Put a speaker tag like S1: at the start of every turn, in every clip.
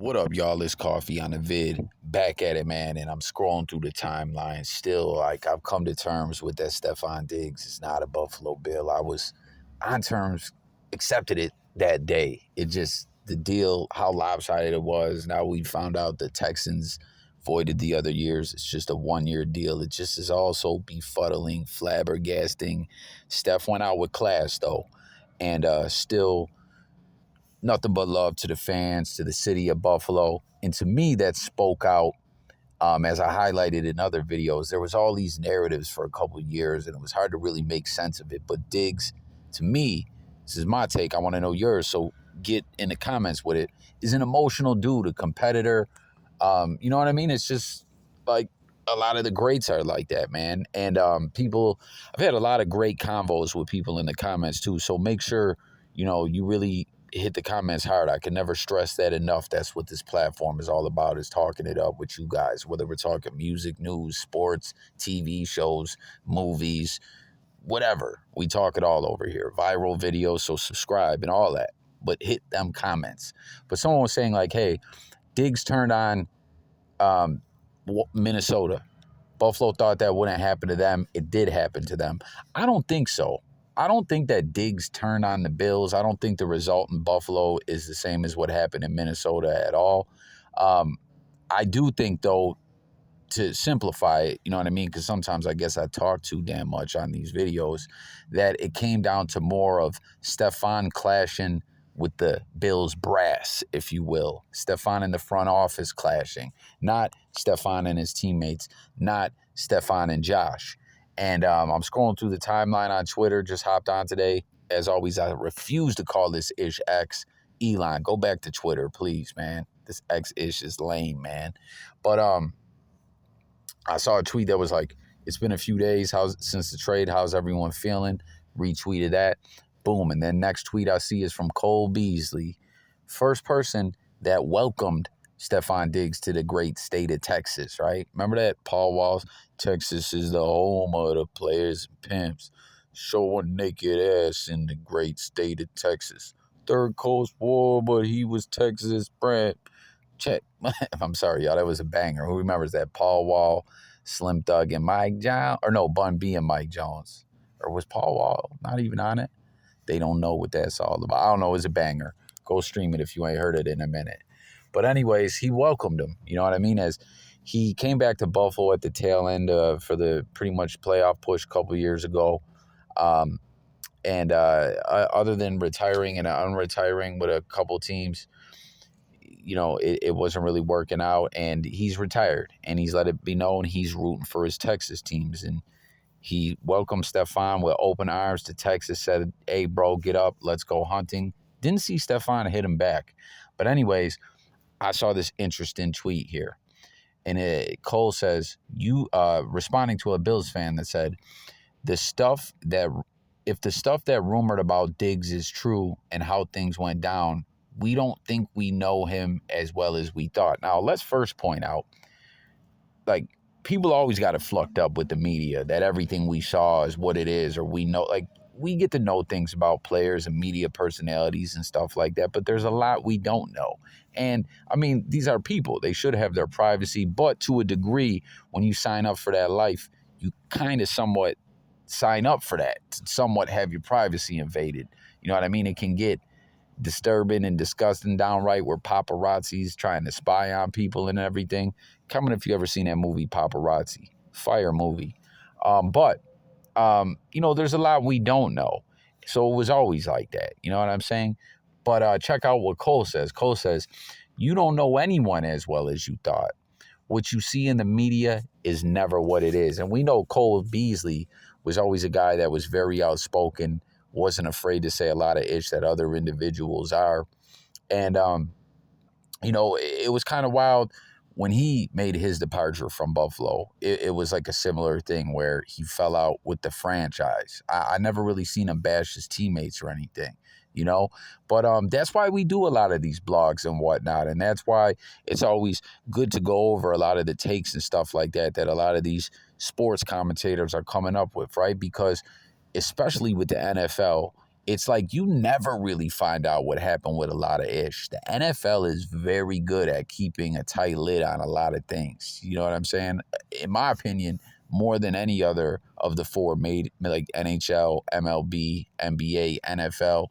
S1: What up, y'all? It's Coffee on the vid. Back at it, man. And I'm scrolling through the timeline. Still, like, I've come to terms with that Stefon Diggs is not a Buffalo Bill. I was on terms, accepted it that day. It just, the deal, how lopsided it was. Now we found out the Texans voided the other years. It's just a one-year deal. It just is also befuddling, flabbergasting. Steph went out with class, though. And still nothing but love to the fans, to the city of Buffalo. And to me, that spoke out, as I highlighted in other videos. There was all these narratives for a couple of years, and it was hard to really make sense of it. But Diggs, to me, this is my take. I want to know yours, so get in the comments with it, is an emotional dude, a competitor. You know what I mean? It's just like a lot of the greats are like that, man. And I've had a lot of great convos with people in the comments, too. So make sure, you really hit the comments hard. I can never stress that enough. That's what this platform is all about, is talking it up with you guys, whether we're talking music, news, sports, TV shows, movies, whatever. We talk it all over here. Viral videos, so subscribe and all that. But hit them comments. But someone was saying, like, hey, Diggs turned on Minnesota. Buffalo thought that wouldn't happen to them. It did happen to them. I don't think so. I don't think that Diggs turned on the Bills. I don't think the result in Buffalo is the same as what happened in Minnesota at all. I do think, though, to simplify it, you know what I mean? Because sometimes I guess I talk too damn much on these videos, that it came down to more of Stefon clashing with the Bills brass, if you will. Stefon in the front office clashing, not Stefon and his teammates, not Stefon and Josh. And I'm scrolling through the timeline on Twitter, just hopped on today. As always, I refuse to call this ish X. Elon, go back to Twitter, please, man. This X ish is lame, man. But I saw a tweet that was like, it's been a few days since the trade. How's everyone feeling? Retweeted that. Boom. And then next tweet I see is from Cole Beasley. First person that welcomed Stefon Diggs to the great state of Texas, right? Remember that? Paul Walsh, Texas is the home of the players and pimps. Showing naked ass in the great state of Texas. Third Coast War, but he was Texas brand. Check. I'm sorry, y'all. That was a banger. Who remembers that? Paul Wall, Slim Thug, and Mike Jones. Or no, Bun B and Mike Jones. Or was Paul Wall not even on it? They don't know what that's all about. I don't know. It's a banger. Go stream it if you ain't heard it in a minute. But anyways, he welcomed him. You know what I mean? As he came back to Buffalo at the tail end for the pretty much playoff push a couple of years ago. Other than retiring and unretiring with a couple teams, it wasn't really working out. And he's retired. And he's let it be known he's rooting for his Texas teams. And he welcomed Stefon with open arms to Texas, said, hey, bro, get up, let's go hunting. Didn't see Stefon hit him back. But anyways, I saw this interesting tweet here. And Cole says, responding to a Bills fan that said, if the stuff that rumored about Diggs is true and how things went down, we don't think we know him as well as we thought. Now, let's first point out, like, people always got it fucked up with the media, that everything we saw is what it is, or we know, like, we get to know things about players and media personalities and stuff like that, but there's a lot we don't know. And, I mean, these are people. They should have their privacy, but to a degree, when you sign up for that life, you kind of somewhat sign up for that, somewhat have your privacy invaded. You know what I mean? It can get disturbing and disgusting downright, where paparazzi's trying to spy on people and everything. Comment if you ever seen that movie Paparazzi. Fire movie. There's a lot we don't know. So it was always like that. You know what I'm saying? But check out what Cole says. Cole says, you don't know anyone as well as you thought. What you see in the media is never what it is. And we know Cole Beasley was always a guy that was very outspoken, wasn't afraid to say a lot of ish that other individuals are. And, it was kind of wild when he made his departure from Buffalo. It was like a similar thing where he fell out with the franchise. I never really seen him bash his teammates or anything, But that's why we do a lot of these blogs and whatnot. And that's why it's always good to go over a lot of the takes and stuff like that a lot of these sports commentators are coming up with, right? Because especially with the NFL, it's like you never really find out what happened with a lot of ish. The NFL is very good at keeping a tight lid on a lot of things. You know what I'm saying? In my opinion, more than any other of the four made, like NHL, MLB, NBA, NFL.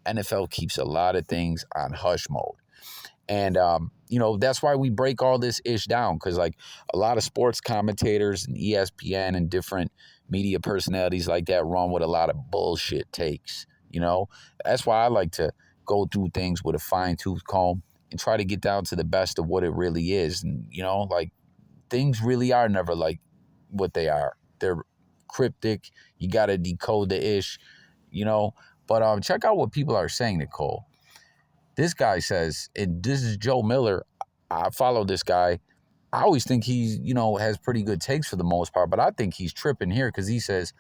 S1: NFL keeps a lot of things on hush mode. And, that's why we break all this ish down, because like a lot of sports commentators and ESPN and different media personalities like that run with a lot of bullshit takes. That's why I like to go through things with a fine tooth comb and try to get down to the best of what it really is. And, like things really are never like what they are. They're cryptic. You got to decode the ish, But check out what people are saying, Nicole. This guy says, and this is Joe Miller. I follow this guy. I always think he's, has pretty good takes for the most part, but I think he's tripping here because he says,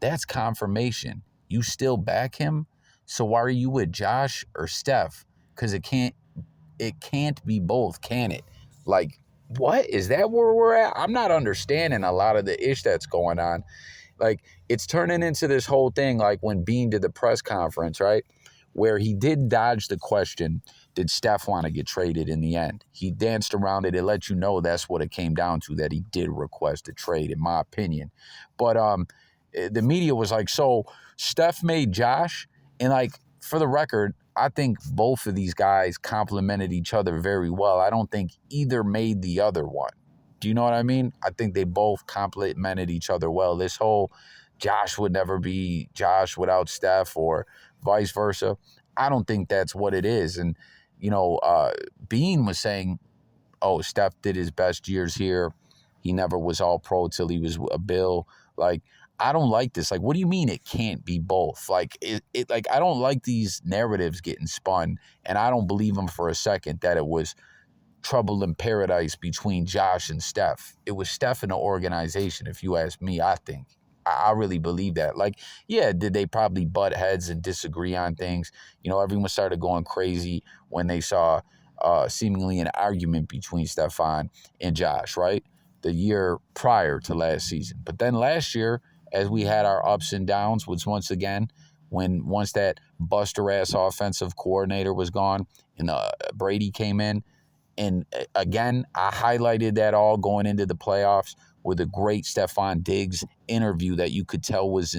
S1: that's confirmation. You still back him? So why are you with Josh or Steph? Because it can't be both, can it? Like, what? Is that where we're at? I'm not understanding a lot of the ish that's going on. Like, it's turning into this whole thing like when Bean did the press conference, right? Where he did dodge the question, did Steph want to get traded in the end? He danced around it. It let you know that's what it came down to, that he did request a trade, in my opinion. But the media was like, so Steph made Josh? And like, for the record, I think both of these guys complemented each other very well. I don't think either made the other one. Do you know what I mean? I think they both complemented each other well. This whole Josh would never be Josh without Steph or vice versa, I don't think that's what it is. And, Bean was saying, oh, Steph did his best years here. He never was all pro till he was a Bill. Like, I don't like this. Like, what do you mean it can't be both? Like, like, I don't like these narratives getting spun, and I don't believe them for a second that it was trouble in paradise between Josh and Steph. It was Steph and the organization, if you ask me, I think. I really believe that. Like, yeah, did they probably butt heads and disagree on things? Everyone started going crazy when they saw seemingly an argument between Stefan and Josh, right? The year prior to last season. But then last year, as we had our ups and downs, which once that buster-ass offensive coordinator was gone and Brady came in, and again, I highlighted that all going into the playoffs with a great Stephon Diggs interview that you could tell was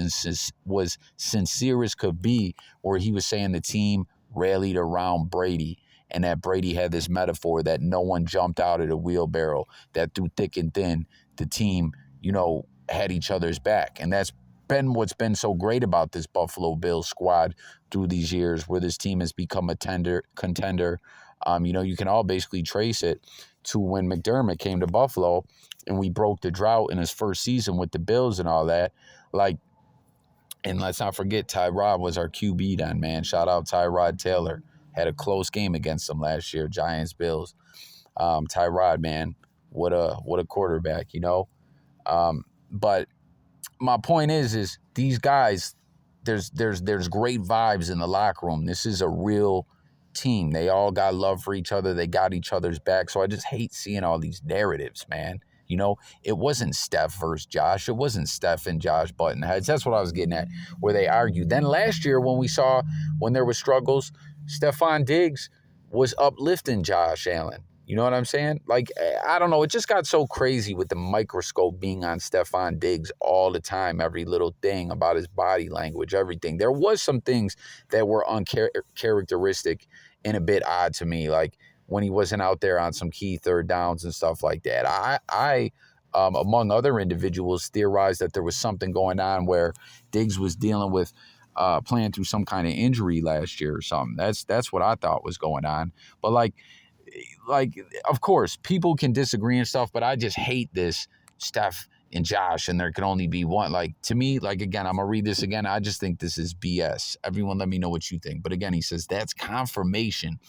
S1: sincere as could be, where he was saying the team rallied around Brady and that Brady had this metaphor that no one jumped out of the wheelbarrow, that through thick and thin, the team, had each other's back. And that's been what's been so great about this Buffalo Bills squad through these years, where this team has become a contender. You can all basically trace it to when McDermott came to Buffalo and we broke the drought in his first season with the Bills and all that. Like, and let's not forget, Tyrod was our QB then, man. Shout out Tyrod Taylor. Had a close game against them last year, Giants, Bills. Tyrod, man, what a quarterback, But my point is these guys, there's great vibes in the locker room. This is a real team. They all got love for each other. They got each other's back. So I just hate seeing all these narratives, man. It wasn't Steph versus Josh. It wasn't Steph and Josh button heads. That's what I was getting at, where they argued. Then last year when there were struggles, Stephon Diggs was uplifting Josh Allen. You know what I'm saying? Like, I don't know. It just got so crazy with the microscope being on Stephon Diggs all the time. Every little thing about his body language, everything. There was some things that were uncharacteristic and a bit odd to me, like when he wasn't out there on some key third downs and stuff like that. I among other individuals, theorized that there was something going on where Diggs was dealing with playing through some kind of injury last year or something. That's what I thought was going on. But like, of course, people can disagree and stuff, but I just hate this Steph and Josh, and there can only be one. Like, to me, like, again, I'm going to read this again. I just think this is BS. Everyone let me know what you think. But again, he says, that's confirmation.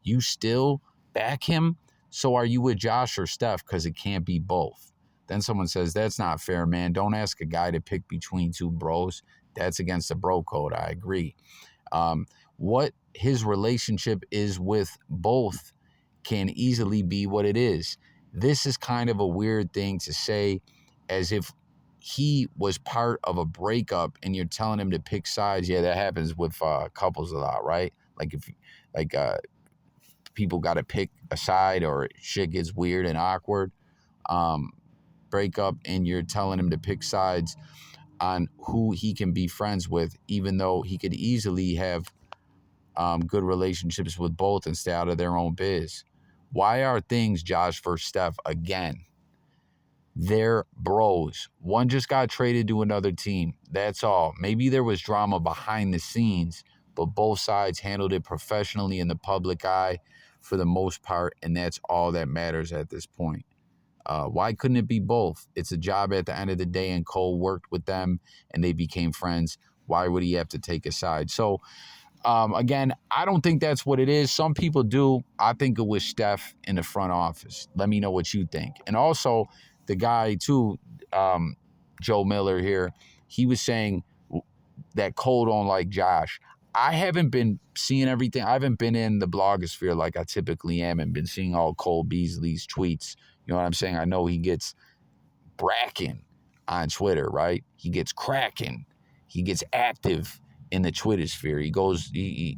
S1: You still back him? So are you with Josh or Steph? Because it can't be both. Then someone says, that's not fair, man. Don't ask a guy to pick between two bros. That's against the bro code. I agree. What his relationship is with both can easily be what it is. This is kind of a weird thing to say, as if he was part of a breakup and you're telling him to pick sides. Yeah, that happens with couples a lot, right? Like if like people got to pick a side or shit gets weird and awkward. Um, Breakup and you're telling him to pick sides on who he can be friends with, even though he could easily have good relationships with both and stay out of their own biz. Why are things Josh versus Steph again? They're bros. One just got traded to another team. That's all. Maybe there was drama behind the scenes, but both sides handled it professionally in the public eye for the most part, and that's all that matters at this point. Why couldn't it be both? It's a job at the end of the day, and Cole worked with them, and they became friends. Why would he have to take a side? So, again, I don't think that's what it is. Some people do. I think it was Steph in the front office. Let me know what you think. And also, the guy, too, Joe Miller here, he was saying that Cole don't like Josh. I haven't been seeing everything. I haven't been in the blogosphere like I typically am and been seeing all Cole Beasley's tweets. You know what I'm saying? I know he gets bracking on Twitter, right? He gets cracking. He gets active in the Twitter sphere. He goes, he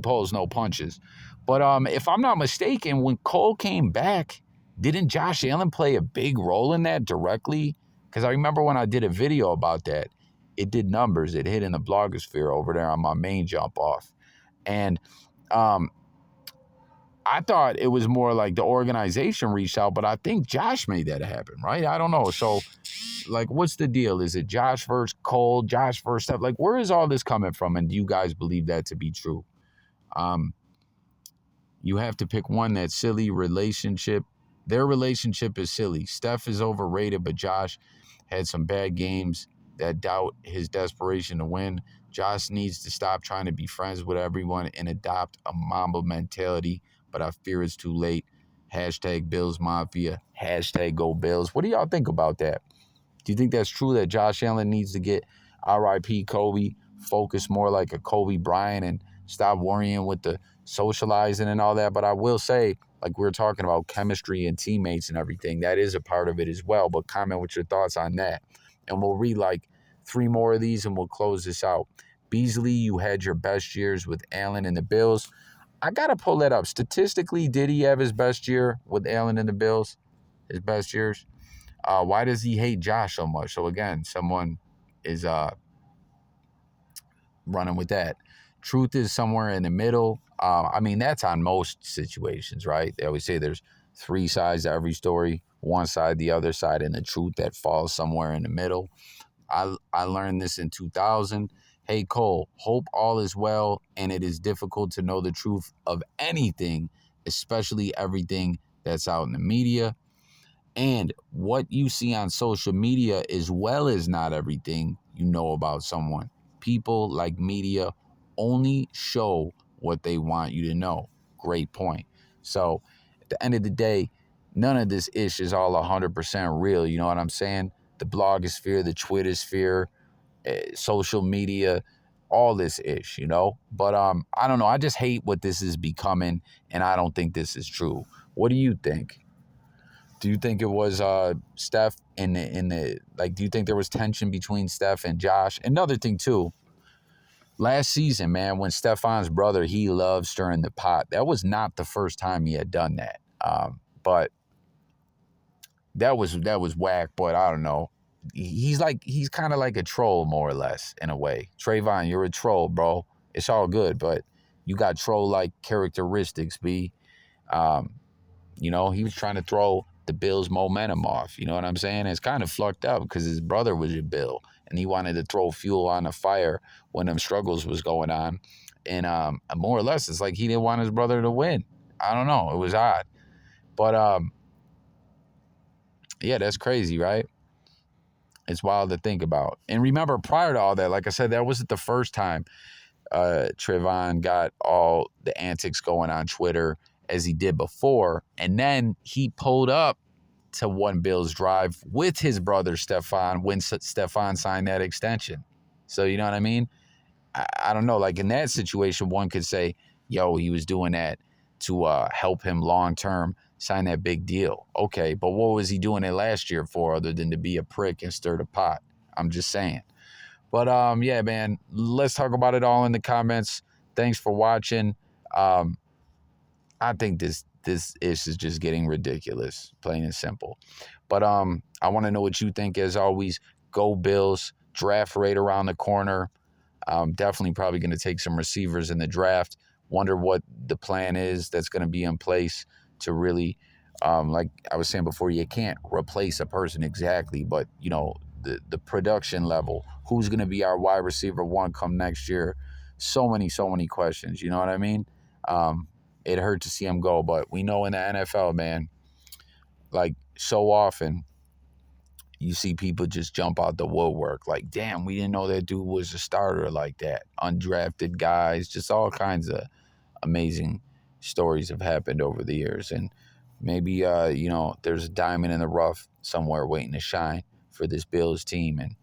S1: pulls no punches. But if I'm not mistaken, when Cole came back, didn't Josh Allen play a big role in that directly? Because I remember when I did a video about that, it did numbers. It hit in the blogosphere over there on my main jump off. And I thought it was more like the organization reached out, but I think Josh made that happen, right? I don't know. So, like, what's the deal? Is it Josh versus Cole, Josh versus Steph? Like, where is all this coming from? And do you guys believe that to be true? You have to pick one that's silly relationship. Their relationship is silly. Steph is overrated, but Josh had some bad games that doubt his desperation to win. Josh needs to stop trying to be friends with everyone and adopt a Mamba mentality, but I fear it's too late. Hashtag BillsMafia. Hashtag Go Bills. What do y'all think about that? Do you think that's true that Josh Allen needs to get R.I.P. Kobe, focus more like a Kobe Bryant and stop worrying with the socializing and all that? But I will say, like we were talking about chemistry and teammates and everything, that is a part of it as well. But comment with your thoughts on that. And we'll read like 3 more of these and we'll close this out. Beasley, you had your best years with Allen and the Bills. I got to pull that up. Statistically, did he have his best year with Allen and the Bills? His best years? Why does he hate Josh so much? So again, someone is running with that. Truth is somewhere in the middle. I mean, that's on most situations, right? They always say there's 3 sides to every story, one side, the other side, and the truth that falls somewhere in the middle. I learned this in 2000. Hey, Cole, hope all is well, and it is difficult to know the truth of anything, especially everything that's out in the media. And what you see on social media as well as not everything you know about someone. People like media only show what they want you to know. Great point. So at the end of the day, none of this ish is all 100% real. You know what I'm saying? The blogosphere, the Twitter sphere, social media, all this ish, you know? But I don't know. I just hate what this is becoming, and I don't think this is true. What do you think? Do you think it was Steph in the like? Do you think there was tension between Steph and Josh? Another thing too. Last season, man, when Stefan's brother, he loved stirring the pot. That was not the first time he had done that. But that was whack. But I don't know. He's kind of like a troll, more or less, in a way. Trayvon, you're a troll, bro. It's all good, but you got troll-like characteristics, B. You know, he was trying to throw the Bills' momentum off. You know what I'm saying? It's kind of fucked up because his brother was a Bill, and he wanted to throw fuel on the fire when them struggles was going on. And more or less, it's like he didn't want his brother to win. I don't know. It was odd. But, yeah, that's crazy, right? It's wild to think about. And remember, prior to all that, like I said, that wasn't the first time Trayvon got all the antics going on Twitter as he did before. And then he pulled up to One Bills Drive with his brother Stefan when Stefan signed that extension. So, you know what I mean? I don't know. Like in that situation, one could say, yo, he was doing that to help him long term sign that big deal. Okay, but what was he doing it last year for other than to be a prick and stir the pot? I'm just saying. But yeah, man, let's talk about it all in the comments. Thanks for watching. I think this is just getting ridiculous, plain and simple. But I want to know what you think. As always, go Bills. Draft right around the corner. Definitely probably going to take some receivers in the draft. Wonder what the plan is that's going to be in place to really, like I was saying before, you can't replace a person exactly, but you know the production level. Who's going to be our wide receiver one come next year? So many questions. You know what I mean? It hurt to see him go, but we know in the NFL, man, like so often you see people just jump out the woodwork. Like, damn, we didn't know that dude was a starter like that. Undrafted guys, just all kinds of amazing stories have happened over the years. And maybe, you know, there's a diamond in the rough somewhere waiting to shine for this Bills team and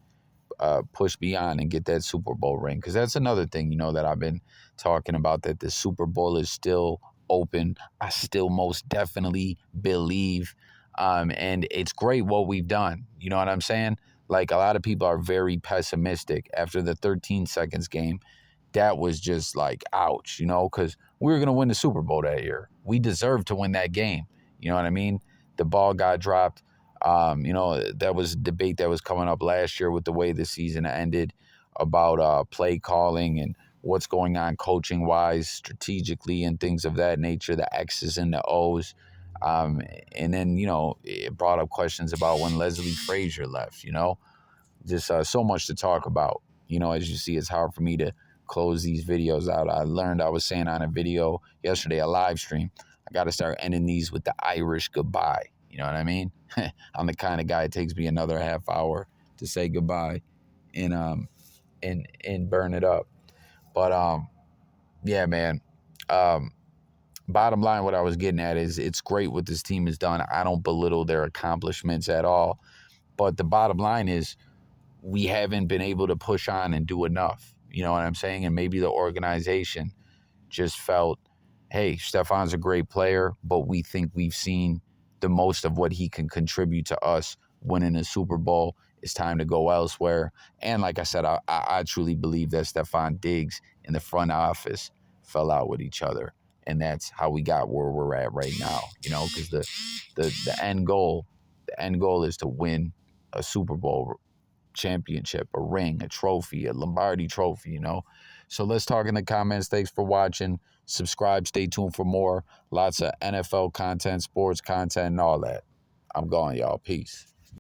S1: push beyond and get that Super Bowl ring. Because that's another thing, you know, that I've been talking about, that the Super Bowl is still open. I still most definitely believe. And it's great what we've done. You know what I'm saying? Like, a lot of people are very pessimistic after the 13 seconds game. That was just like, ouch, you know, because we were going to win the Super Bowl that year. We deserved to win that game. You know what I mean? The ball got dropped. You know, that was a debate that was coming up last year with the way the season ended about play calling and what's going on coaching wise, strategically, and things of that nature, the X's and the O's. And then, you know, it brought up questions about when Leslie Frazier left, you know, just so much to talk about. You know, as you see, it's hard for me to close these videos out. I was saying on a video yesterday, a live stream, I got to start ending these with the Irish goodbye. You know what I mean? I'm the kind of guy it takes me another half hour to say goodbye and burn it up. But yeah, man. Bottom line, what I was getting at is it's great what this team has done. I don't belittle their accomplishments at all. But the bottom line is we haven't been able to push on and do enough. You know what I'm saying? And maybe the organization just felt, hey, Stefan's a great player, but we think we've seen the most of what he can contribute to us winning a Super Bowl. It's time to go elsewhere. And like I said, I truly believe that Stefan Diggs in the front office fell out with each other. And that's how we got where we're at right now, you know, because the end goal is to win a Super Bowl championship, a ring, a trophy, a Lombardi trophy, you know. So let's talk in the comments. Thanks for watching. Subscribe, stay tuned for more. Lots of NFL content, sports content, and all that. I'm gone, y'all. Peace.